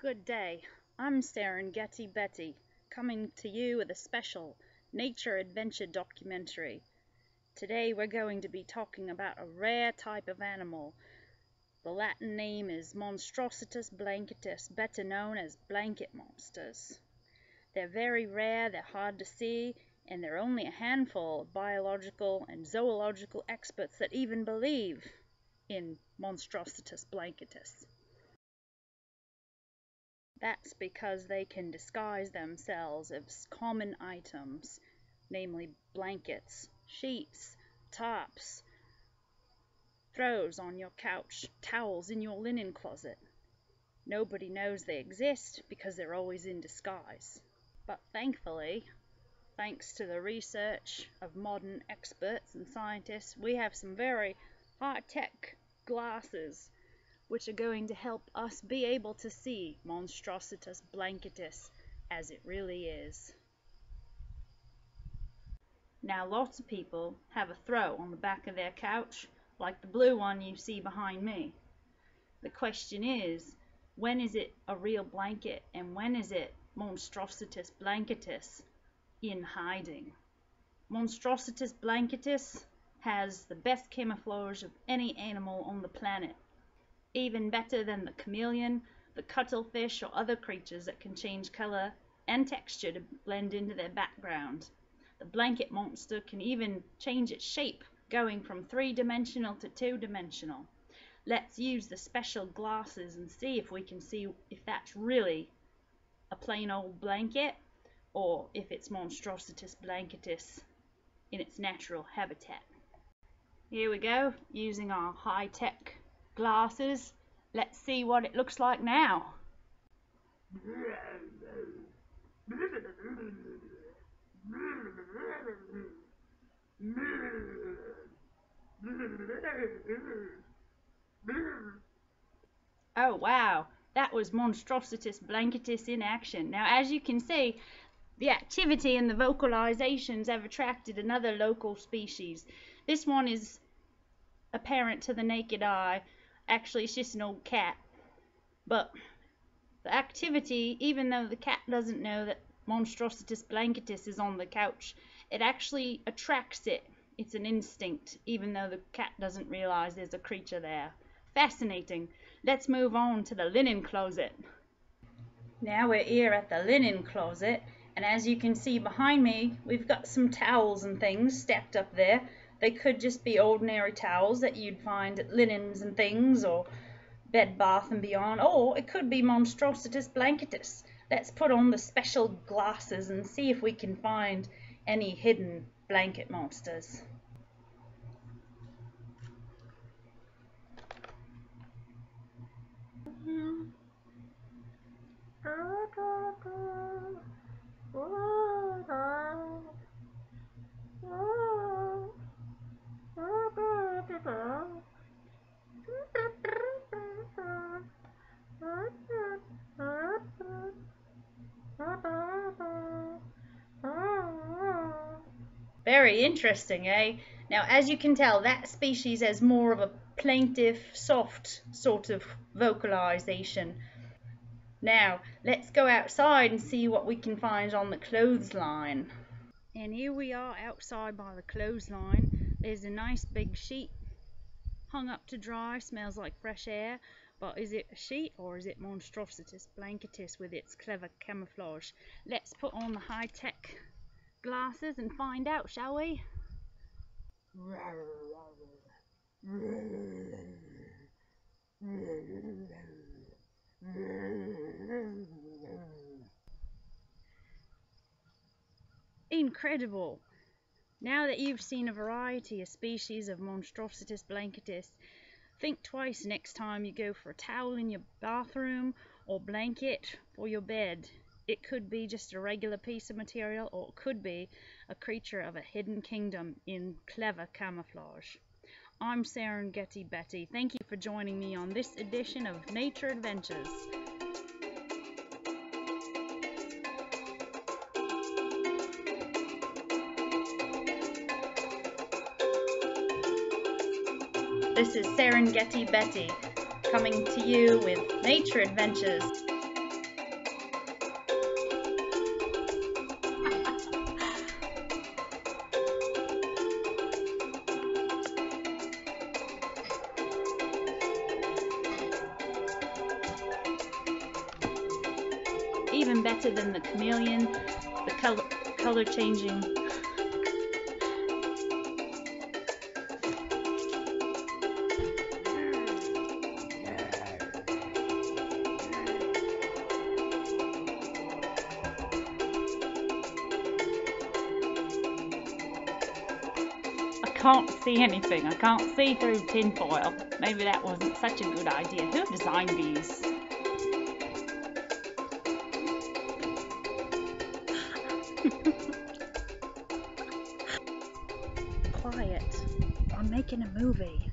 Good day. I'm Serengeti Betty, coming to you with a special nature adventure documentary. Today we're going to be talking about a rare type of animal. The Latin name is Monstrositas blanketus, better known as blanket monsters. They're very rare, they're hard to see, and there are only a handful of biological and zoological experts that even believe in Monstrositas blanketus. That's because they can disguise themselves as common items, namely blankets, sheets, tops, throws on your couch, towels in your linen closet. Nobody knows they exist because they're always in disguise. But thankfully, thanks to the research of modern experts and scientists, we have some very high-tech glasses which are going to help us be able to see Monstrositas blanketus as it really is. Now lots of people have a throw on the back of their couch, like the blue one you see behind me. The question is, when is it a real blanket and when is it Monstrositas blanketus in hiding? Monstrositas blanketus has the best camouflage of any animal on the planet. Even better than the chameleon, the cuttlefish, or other creatures that can change color and texture to blend into their background. The blanket monster can even change its shape, going from 3-dimensional to 2-dimensional. Let's use the special glasses and see if we can see if that's really a plain old blanket or if it's Monstrositas blanketus in its natural habitat. Here we go, using our high-tech glasses. Let's see what it looks like now. Oh wow, that was Monstrositas blanketus in action. Now as you can see, the activity and the vocalizations have attracted another local species. This one is apparent to the naked eye. Actually, it's just an old cat. But the activity, even though the cat doesn't know that Monstrositas blanketus is on the couch, it actually attracts it. It's an instinct, even though the cat doesn't realize there's a creature there. Fascinating. Let's move on to the linen closet. Now we're here at the linen closet, and as you can see behind me, we've got some towels and things stacked up there. They could just be ordinary towels that you'd find at Linens and Things or Bed Bath and Beyond, or it could be Monstrositas blanketus. Let's put on the special glasses and see if we can find any hidden blanket monsters. Very interesting, eh? Now, as you can tell, that species has more of a plaintive, soft sort of vocalization. Now, let's go outside and see what we can find on the clothesline. And here we are outside by the clothesline. There's a nice big sheet hung up to dry, smells like fresh air. But is it a sheet or is it Monstrositas blanketus with its clever camouflage? Let's put on the high-tech glasses and find out, shall we? Incredible! Now that you've seen a variety of species of Monstrositas blanketus, think twice next time you go for a towel in your bathroom or blanket for your bed. It could be just a regular piece of material, or it could be a creature of a hidden kingdom in clever camouflage. I'm Serengeti Betty. Thank you for joining me on this edition of Nature Adventures. This is Serengeti Betty, coming to you with Nature Adventures. even better than the chameleon. The color changing. I can't see anything. I can't see through tinfoil. Maybe that wasn't such a good idea. Who designed these? Quiet. I'm making a movie.